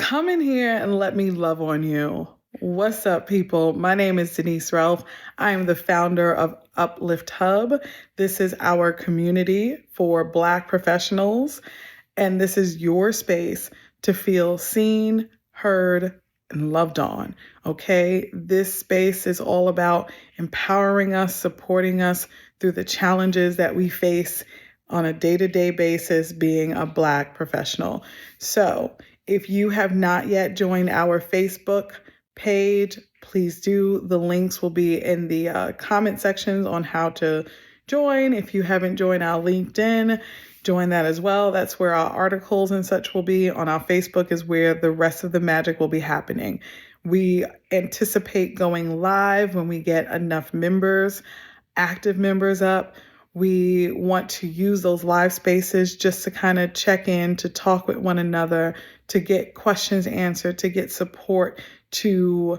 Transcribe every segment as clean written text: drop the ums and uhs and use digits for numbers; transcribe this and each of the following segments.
Come in here and let me love on you. What's up, people? My name is Denise Ralph. I am the founder of UpLift Hub. This is our community for Black professionals, and this is your space to feel seen, heard, and loved on. Okay? This space is all about empowering us, supporting us through the challenges that we face on a day-to-day basis being a Black professional. So, if you have not yet joined our Facebook page, please do. The links will be in the comment sections on how to join. If you haven't joined our LinkedIn, join that as well. That's where our articles and such will be. On our Facebook is where the rest of the magic will be happening. We anticipate going live when we get enough members, active members up. We want to use those live spaces just to kind of check in, to talk with one another, to get questions answered, to get support, to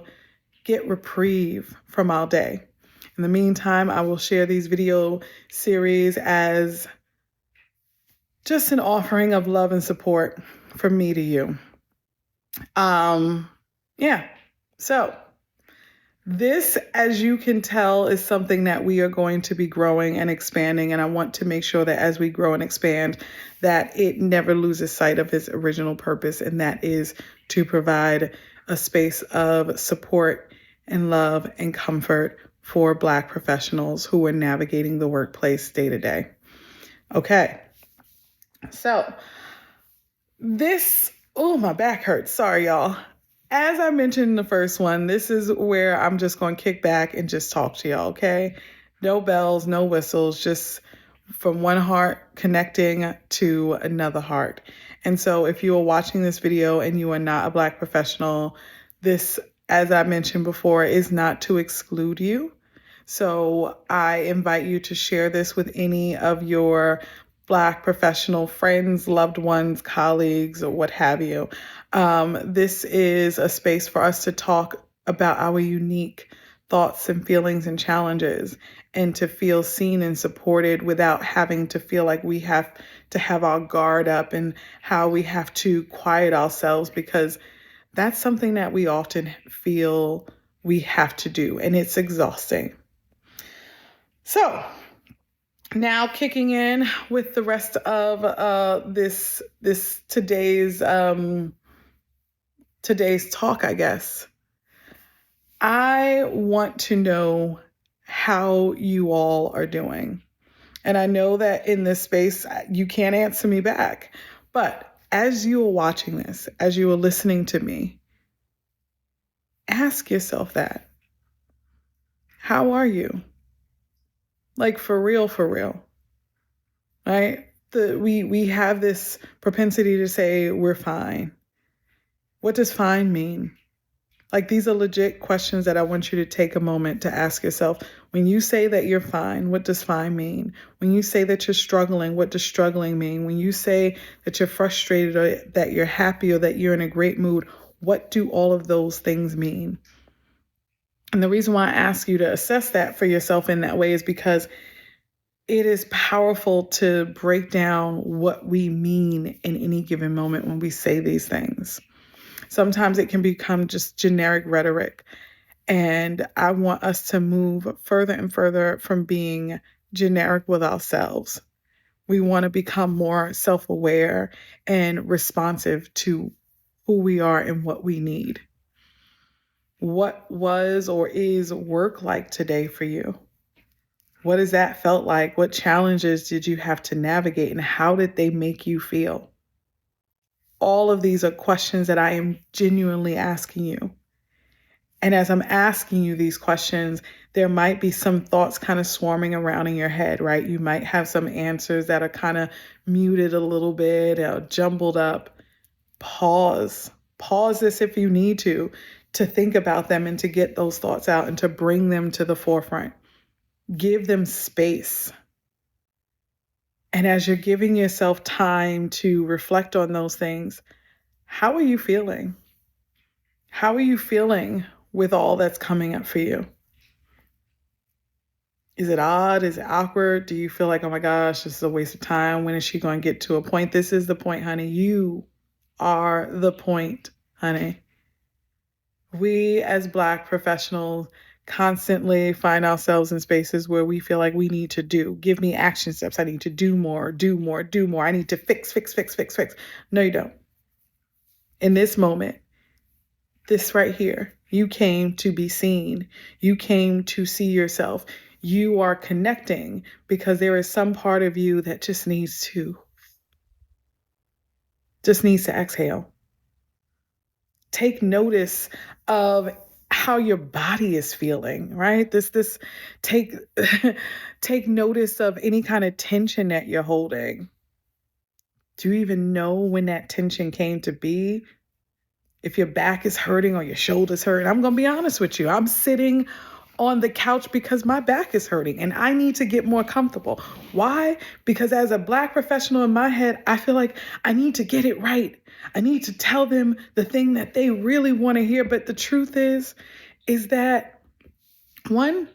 get reprieve from our day. In the meantime, I will share these video series as just an offering of love and support from me to you. So this, as you can tell, is something that we are going to be growing and expanding. And I want to make sure that as we grow and expand, that it never loses sight of its original purpose. And that is to provide a space of support and love and comfort for Black professionals who are navigating the workplace day to day. Okay. So my back hurts. Sorry, y'all. As I mentioned in the first one, this is where I'm just going to kick back and just talk to y'all, okay? No bells, no whistles, just from one heart connecting to another heart. And so if you are watching this video and you are not a Black professional, this, as I mentioned before, is not to exclude you. So I invite you to share this with any of your Black professional friends, loved ones, colleagues, or what have you. This is a space for us to talk about our unique thoughts and feelings and challenges, and to feel seen and supported without having to feel like we have to have our guard up and how we have to quiet ourselves, because that's something that we often feel we have to do, and it's exhausting. So now kicking in with the rest of this today's talk, I guess. I want to know how you all are doing. And I know that in this space, you can't answer me back. But as you are watching this, as you are listening to me, ask yourself that. How are you? Like for real, right? We have this propensity to say we're fine. What does fine mean? Like, these are legit questions that I want you to take a moment to ask yourself. When you say that you're fine, what does fine mean? When you say that you're struggling, what does struggling mean? When you say that you're frustrated or that you're happy or that you're in a great mood, what do all of those things mean? And the reason why I ask you to assess that for yourself in that way is because it is powerful to break down what we mean in any given moment when we say these things. Sometimes it can become just generic rhetoric. And I want us to move further and further from being generic with ourselves. We want to become more self-aware and responsive to who we are and what we need. What was or is work like today for you? What has that felt like? What challenges did you have to navigate, and how did they make you feel? All of these are questions that I am genuinely asking you. And as I'm asking you these questions, there might be some thoughts kind of swarming around in your head, right? You might have some answers that are kind of muted a little bit or jumbled up. Pause this if you need to think about them and to get those thoughts out and to bring them to the forefront. Give them space. And as you're giving yourself time to reflect on those things, how are you feeling? How are you feeling with all that's coming up for you? Is it odd? Is it awkward? Do you feel like, oh my gosh, this is a waste of time? When is she going to get to a point? This is the point, honey. You are the point. honey. We as Black professionals constantly find ourselves in spaces where we feel like we need to do. Give me action steps. I need to do more, do more, do more. I need to fix, fix, fix, fix, fix. No, you don't. In this moment, this right here, you came to be seen. You came to see yourself. You are connecting because there is some part of you that just needs to exhale. Take notice of how your body is feeling, right? This take take notice of any kind of tension that you're holding. Do you even know when that tension came to be? If your back is hurting or your shoulders hurt, I'm going to be honest with you. I'm sitting on the couch because my back is hurting and I need to get more comfortable. Why? Because as a Black professional in my head, I feel like I need to get it right. I need to tell them the thing that they really want to hear. But the truth is that one,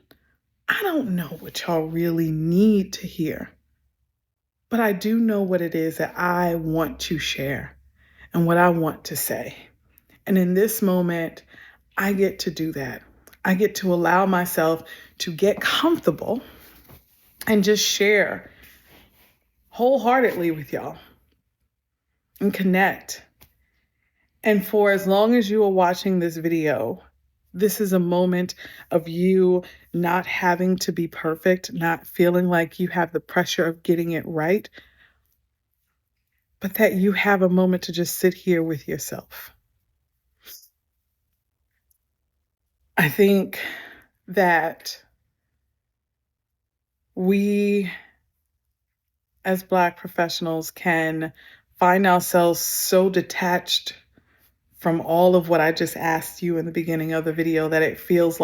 I don't know what y'all really need to hear, but I do know what it is that I want to share and what I want to say. And in this moment, I get to do that. I get to allow myself to get comfortable and just share wholeheartedly with y'all and connect. And for as long as you are watching this video, this is a moment of you not having to be perfect, not feeling like you have the pressure of getting it right, but that you have a moment to just sit here with yourself. I think that we as Black professionals can find ourselves so detached from all of what I just asked you in the beginning of the video that it feels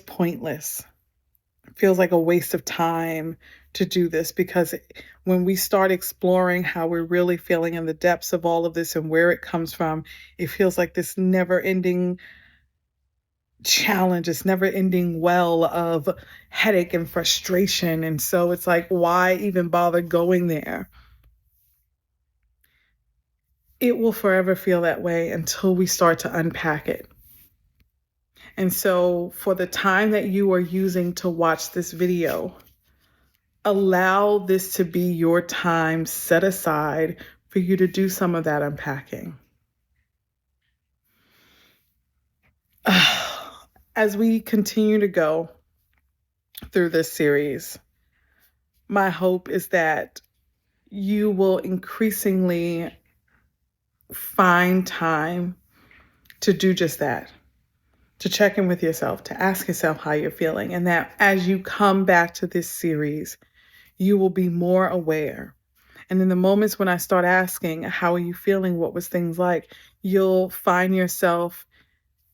pointless. It feels like a waste of time to do this, because when we start exploring how we're really feeling in the depths of all of this and where it comes from, it feels like this never-ending challenge, this never-ending well of headache and frustration. And so it's like, why even bother going there? It will forever feel that way until we start to unpack it. And so for the time that you are using to watch this video, allow this to be your time set aside for you to do some of that unpacking. As we continue to go through this series, my hope is that you will increasingly find time to do just that, to check in with yourself, to ask yourself how you're feeling, and that as you come back to this series, you will be more aware. And in the moments when I start asking, how are you feeling? What was things like? You'll find yourself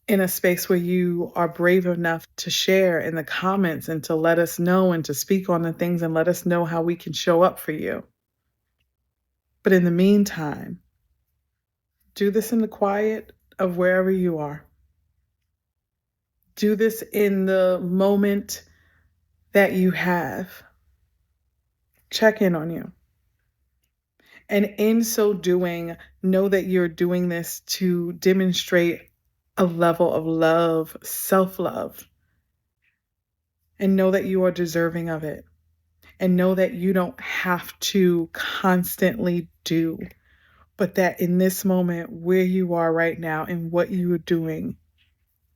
in a space where you are brave enough to share in the comments and to let us know and to speak on the things and let us know how we can show up for you. But in the meantime, do this in the quiet of wherever you are. Do this in the moment that you have. Check in on you. And in so doing, know that you're doing this to demonstrate a level of love, self-love. And know that you are deserving of it. And know that you don't have to constantly do, but that in this moment where you are right now and what you are doing,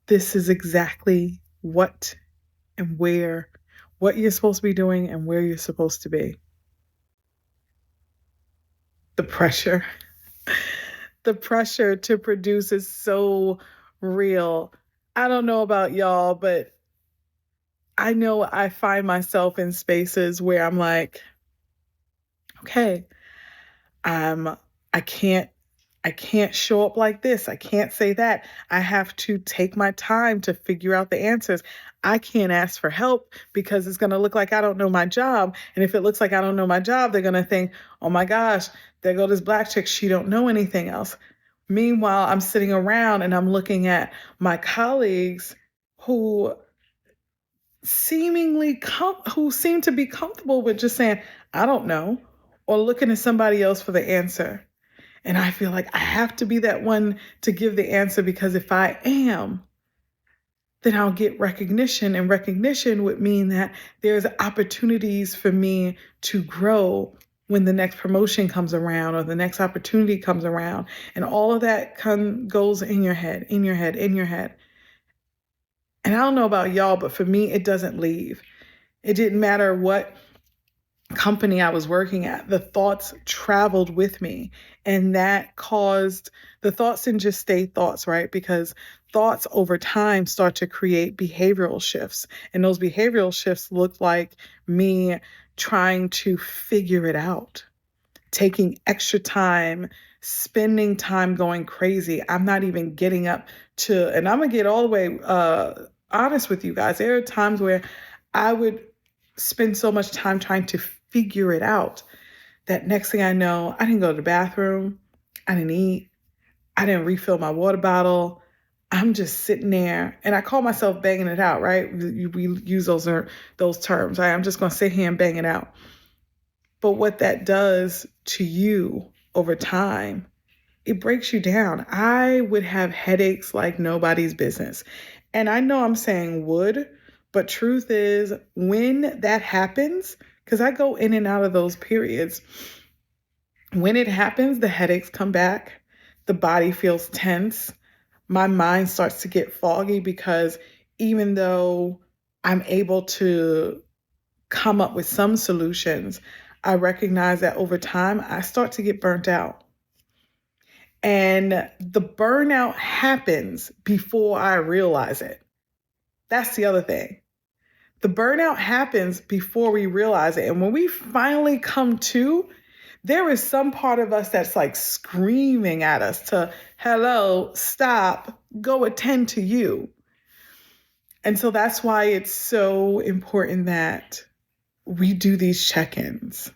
this is exactly what and where, what you're supposed to be doing and where you're supposed to be. The pressure to produce is so real. I don't know about y'all, but I know I find myself in spaces where I'm like, okay, I can't show up like this. I can't say that. I have to take my time to figure out the answers. I can't ask for help because it's going to look like I don't know my job. And if it looks like I don't know my job, they're going to think, oh my gosh, there go this Black chick. She don't know anything else. Meanwhile, I'm sitting around and I'm looking at my colleagues who seem to be comfortable with just saying, I don't know. or looking at somebody else for the answer. And I feel like I have to be that one to give the answer, because if I am, then I'll get recognition. And recognition would mean that there's opportunities for me to grow when the next promotion comes around or the next opportunity comes around. And all of that goes in your head, in your head, in your head. And I don't know about y'all, but for me, it doesn't leave. It didn't matter what company I was working at, the thoughts traveled with me. And that caused, the thoughts didn't just stay thoughts, right? Because thoughts over time start to create behavioral shifts. And those behavioral shifts look like me trying to figure it out, taking extra time, spending time going crazy. I'm not even getting up to, and I'm going to get all the way honest with you guys. There are times where I would spend so much time trying to figure it out that next thing I know, I didn't go to the bathroom, I didn't eat, I didn't refill my water bottle. I'm just sitting there, and I call myself banging it out, right? We use those terms, right? I'm just going to sit here and bang it out. But what that does to you over time, it breaks you down. I would have headaches like nobody's business. And I know I'm saying would, but truth is, when that happens, because I go in and out of those periods, when it happens, the headaches come back, the body feels tense, my mind starts to get foggy, because even though I'm able to come up with some solutions, I recognize that over time, I start to get burnt out. And the burnout happens before I realize it. That's the other thing. The burnout happens before we realize it. And when we finally come to, there is some part of us that's like screaming at us to, hello, stop, go attend to you. And so that's why it's so important that we do these check-ins.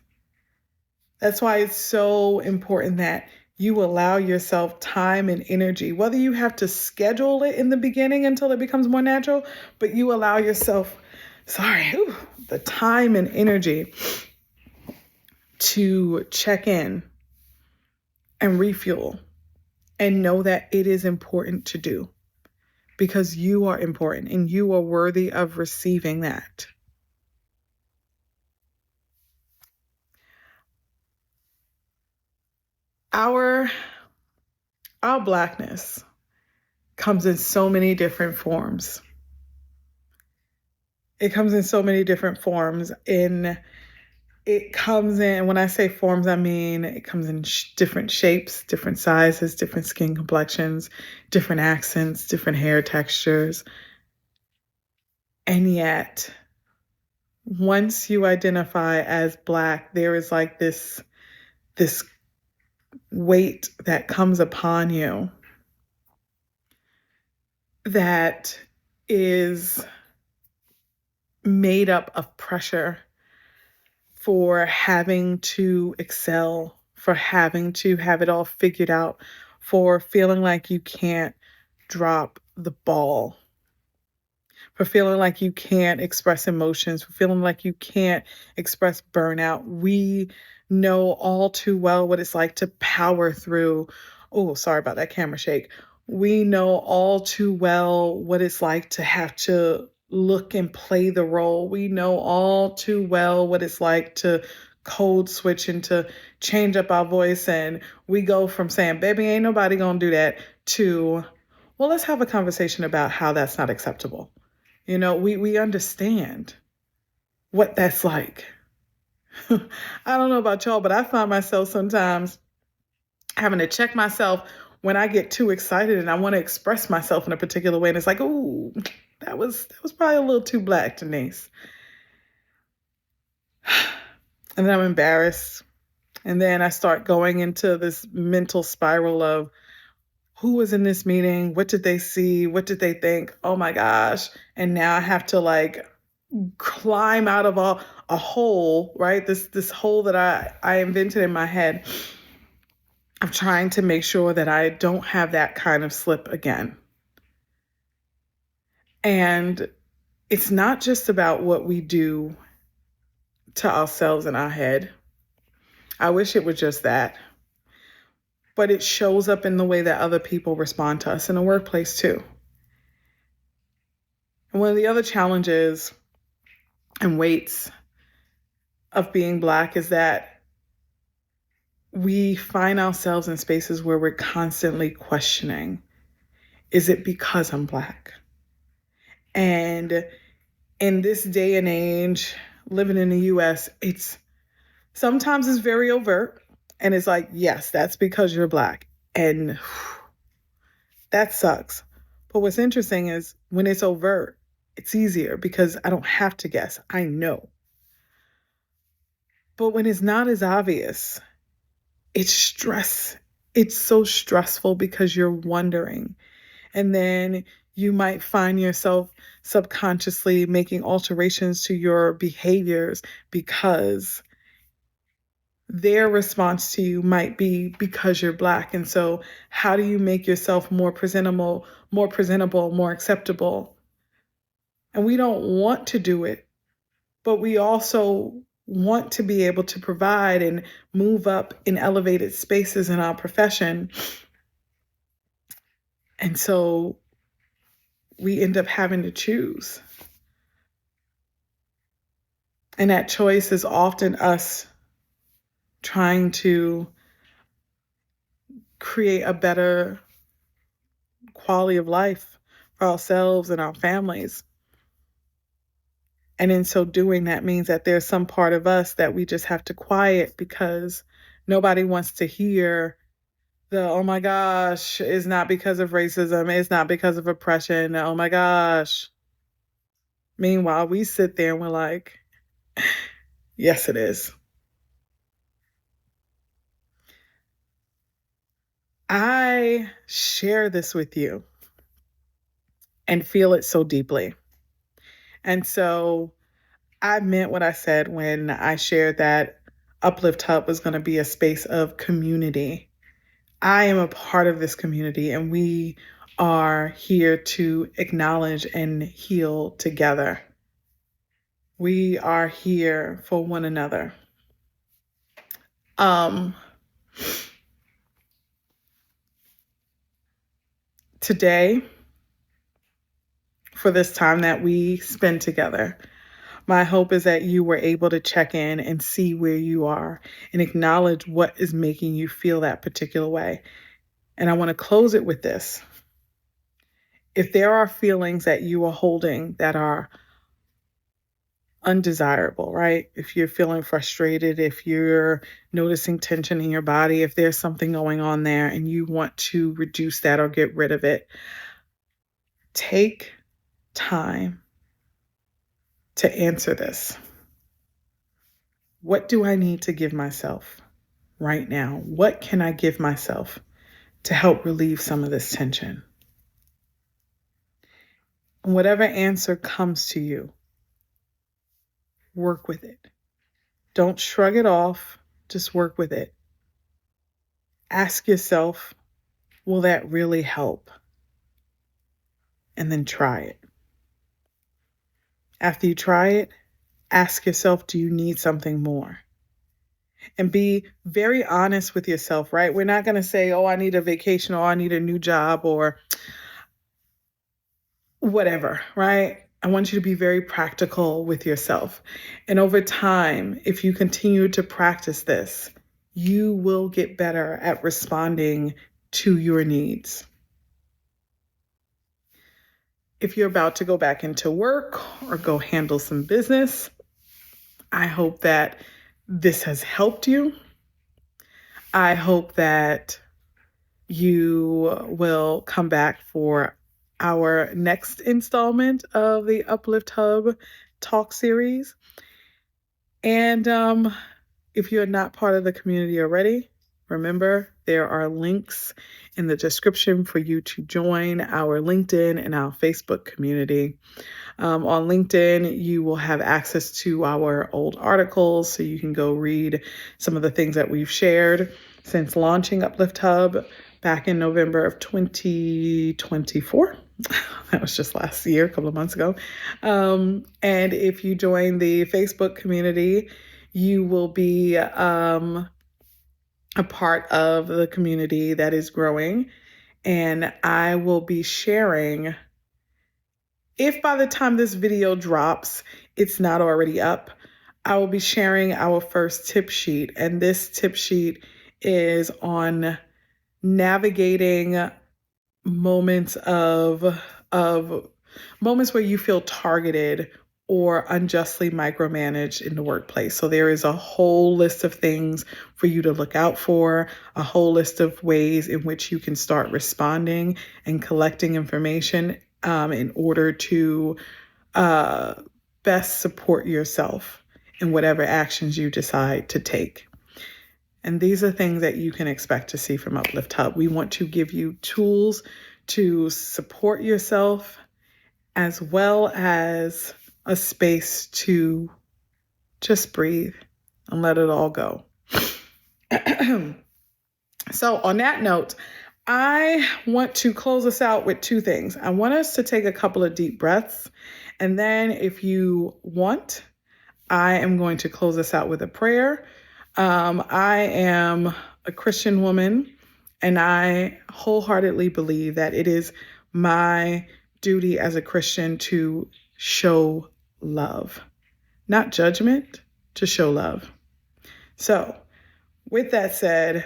That's why it's so important that you allow yourself time and energy, whether you have to schedule it in the beginning until it becomes more natural, but you allow yourself, the time and energy to check in and refuel and know that it is important to do, because you are important and you are worthy of receiving that. Our Blackness comes in so many different forms. It comes in so many different forms. It comes in, when I say forms, I mean it comes in different shapes, different sizes, different skin complexions, different accents, different hair textures. And yet, once you identify as Black, there is like this weight that comes upon you that is made up of pressure for having to excel, for having to have it all figured out, for feeling like you can't drop the ball, for feeling like you can't express emotions, for feeling like you can't express burnout. We know all too well what it's like to power through. Oh, sorry about that camera shake. We know all too well what it's like to have to look and play the role. We know all too well what it's like to code switch and to change up our voice. And we go from saying, baby, ain't nobody gonna do that, to, well, let's have a conversation about how that's not acceptable. You know, we understand what that's like. I don't know about y'all, but I find myself sometimes having to check myself when I get too excited and I want to express myself in a particular way. And it's like, ooh, that was probably a little too Black, Denise. And then I'm embarrassed. And then I start going into this mental spiral of, who was in this meeting? What did they see? What did they think? Oh my gosh. And now I have to like climb out of a hole, right? This hole that I invented in my head. I'm trying to make sure that I don't have that kind of slip again. And it's not just about what we do to ourselves in our head. I wish it was just that. But it shows up in the way that other people respond to us in the workplace too. And one of the other challenges and weights of being Black is that we find ourselves in spaces where we're constantly questioning, is it because I'm Black? And in this day and age, living in the US, sometimes it's very overt. And it's like, yes, that's because you're Black. And that sucks. But what's interesting is when it's overt, it's easier because I don't have to guess. I know. But when it's not as obvious, it's stress. It's so stressful because you're wondering. And then you might find yourself subconsciously making alterations to your behaviors because their response to you might be because you're Black. And so how do you make yourself more presentable, more acceptable? And we don't want to do it, but we also want to be able to provide and move up in elevated spaces in our profession. And so we end up having to choose. And that choice is often us trying to create a better quality of life for ourselves and our families. And in so doing, that means that there's some part of us that we just have to quiet because nobody wants to hear oh my gosh, it's not because of racism, it's not because of oppression, oh my gosh. Meanwhile, we sit there and we're like, yes, it is. I share this with you and feel it so deeply. And so I meant what I said when I shared that UpLift Hub was going to be a space of community. I am a part of this community, and we are here to acknowledge and heal together. We are here for one another. Today, for this time that we spend together, my hope is that you were able to check in and see where you are and acknowledge what is making you feel that particular way. And I want to close it with this. If there are feelings that you are holding that are undesirable, right? If you're feeling frustrated, if you're noticing tension in your body, if there's something going on there and you want to reduce that or get rid of it, take time to answer this. What do I need to give myself right now? What can I give myself to help relieve some of this tension? And whatever answer comes to you, work with it. Don't shrug it off, just work with it. Ask yourself, will that really help? And then try it. After you try it, ask yourself, do you need something more? And be very honest with yourself, right? We're not going to say, oh, I need a vacation or I need a new job or whatever, right? I want you to be very practical with yourself. And over time, if you continue to practice this, you will get better at responding to your needs. If you're about to go back into work or go handle some business, I hope that this has helped you. I hope that you will come back for our next installment of the UpLift Hub Talk series. And if you're not part of the community already, remember there are links in the description for you to join our LinkedIn and our Facebook community. On LinkedIn, you will have access to our old articles, so you can go read some of the things that we've shared since launching UpLift Hub back in November of 2024. That was just last year, a couple of months ago. And if you join the Facebook community, you will be a part of the community that is growing. And I will be sharing, if by the time this video drops, it's not already up, I will be sharing our first tip sheet. And this tip sheet is on navigating moments of moments where you feel targeted or unjustly micromanaged in the workplace. So there is a whole list of things for you to look out for, a whole list of ways in which you can start responding and collecting information in order to best support yourself in whatever actions you decide to take. And these are things that you can expect to see from UpLift Hub. We want to give you tools to support yourself, as well as a space to just breathe and let it all go. So on that note, I want to close us out with two things. I want us to take a couple of deep breaths. And then if you want, I am going to close us out with a prayer. I am a Christian woman, and I wholeheartedly believe that it is my duty as a Christian to show love, not judgment, to show love. So with that said,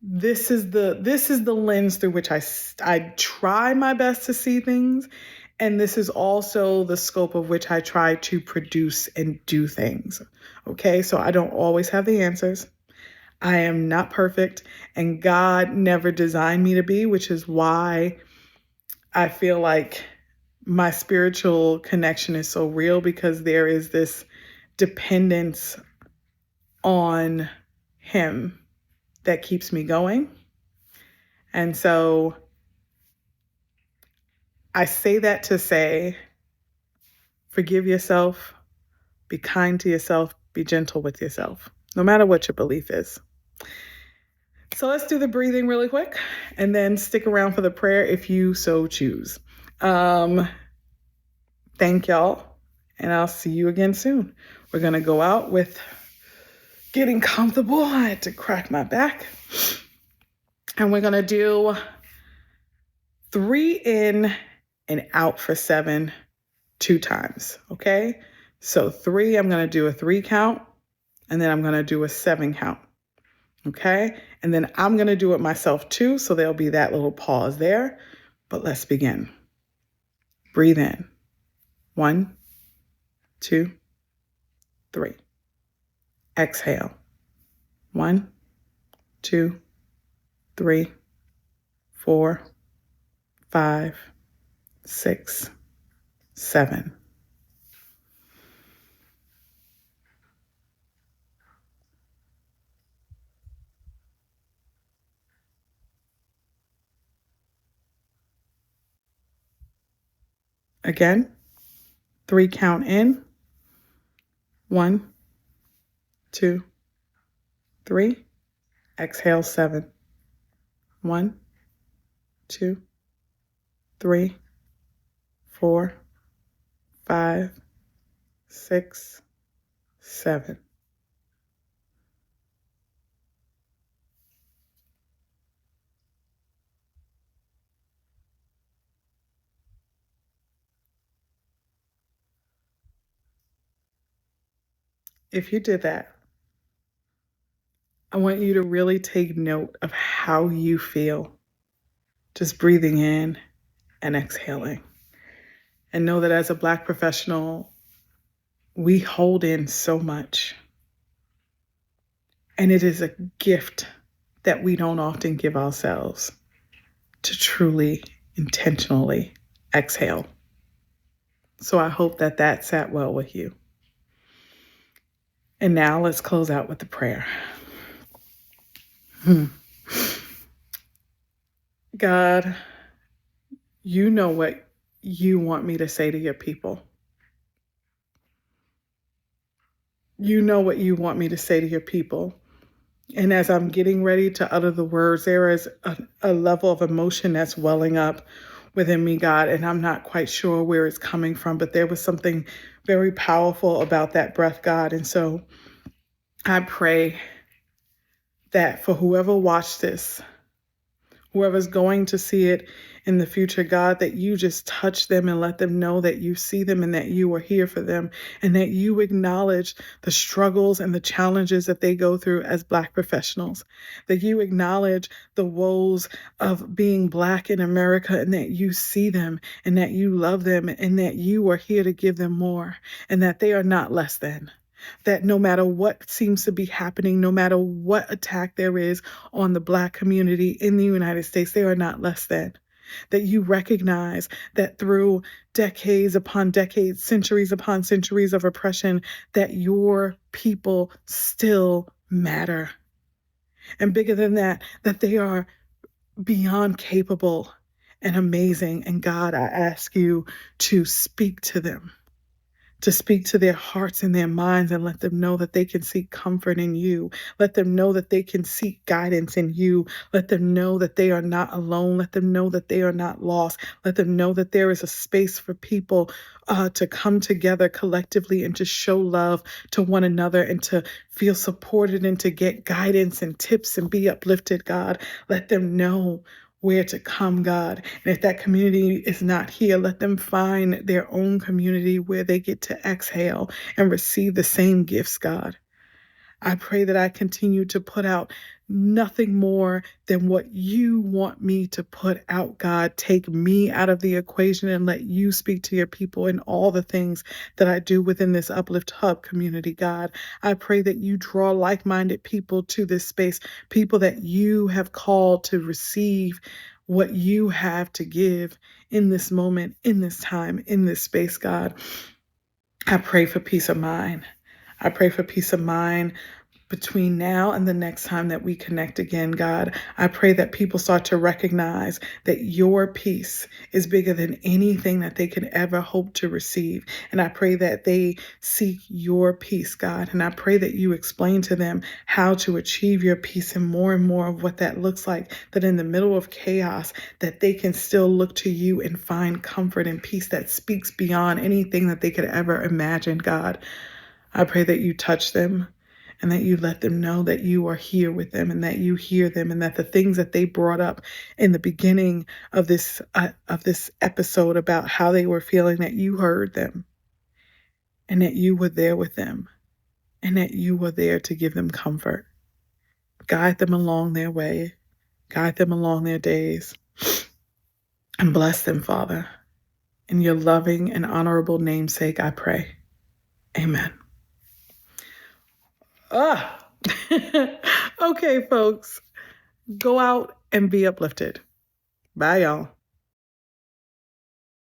this is the lens through which I try my best to see things. And this is also the scope of which I try to produce and do things. Okay, so I don't always have the answers. I am not perfect, and God never designed me to be, which is why I feel like my spiritual connection is so real, because there is this dependence on Him that keeps me going. And so I say that to say, forgive yourself, be kind to yourself, be gentle with yourself, no matter what your belief is. So let's do the breathing really quick, and then stick around for the prayer if you so choose. Thank y'all, and I'll see you again soon. We're going to go out with getting comfortable. I had to crack my back. And we're going to do 3 in and out for 7, 2 times. Okay. So 3, I'm going to do a 3 count, and then I'm going to do a 7 count. Okay. And then I'm going to do it myself too. So there'll be that little pause there, but let's begin. Breathe in. 1, 2, 3. Exhale. 1, 2, 3, 4, 5, 6, 7. Again, 3 count in. 1, 2, 3. Exhale, 7. 1, 2, 3, 4, 5, 6, 7. If you did that, I want you to really take note of how you feel, just breathing in and exhaling. And know that as a Black professional, we hold in so much. And it is a gift that we don't often give ourselves, to truly, intentionally exhale. So I hope that that sat well with you. And now let's close out with the prayer. God, you know what you want me to say to your people. You know what you want me to say to your people. And as I'm getting ready to utter the words, there is a level of emotion that's welling up within me, God, and I'm not quite sure where it's coming from, but there was something very powerful about that breath, God. And so I pray that for whoever watched this, whoever's going to see it in the future, God, that you just touch them and let them know that you see them and that you are here for them, and that you acknowledge the struggles and the challenges that they go through as Black professionals, that you acknowledge the woes of being Black in America, and that you see them and that you love them and that you are here to give them more, and that they are not less than. That no matter what seems to be happening, no matter what attack there is on the Black community in the United States, they are not less than. That you recognize that through decades upon decades, centuries upon centuries of oppression, that your people still matter. And bigger than that, that they are beyond capable and amazing. And God, I ask you to speak to them, to speak to their hearts and their minds, and let them know that they can seek comfort in you. Let them know that they can seek guidance in you. Let them know that they are not alone. Let them know that they are not lost. Let them know that there is a space for people to come together collectively and to show love to one another and to feel supported and to get guidance and tips and be uplifted, God. Let them know where to come, God. And if that community is not here, let them find their own community where they get to exhale and receive the same gifts, God. I pray that I continue to put out nothing more than what you want me to put out, God. Take me out of the equation and let you speak to your people in all the things that I do within this UpLift Hub community, God. I pray that you draw like-minded people to this space, people that you have called to receive what you have to give in this moment, in this time, in this space, God. I pray for peace of mind. I pray for peace of mind between now and the next time that we connect again, God. I pray that people start to recognize that your peace is bigger than anything that they could ever hope to receive. And I pray that they seek your peace, God. And I pray that you explain to them how to achieve your peace and more of what that looks like, that in the middle of chaos, that they can still look to you and find comfort and peace that speaks beyond anything that they could ever imagine, God. I pray that you touch them and that you let them know that you are here with them and that you hear them, and that the things that they brought up in the beginning of this episode about how they were feeling, that you heard them and that you were there with them and that you were there to give them comfort. Guide them along their way. Guide them along their days. And bless them, Father. In your loving and honorable namesake, I pray. Amen. Okay, folks, go out and be uplifted. Bye, y'all.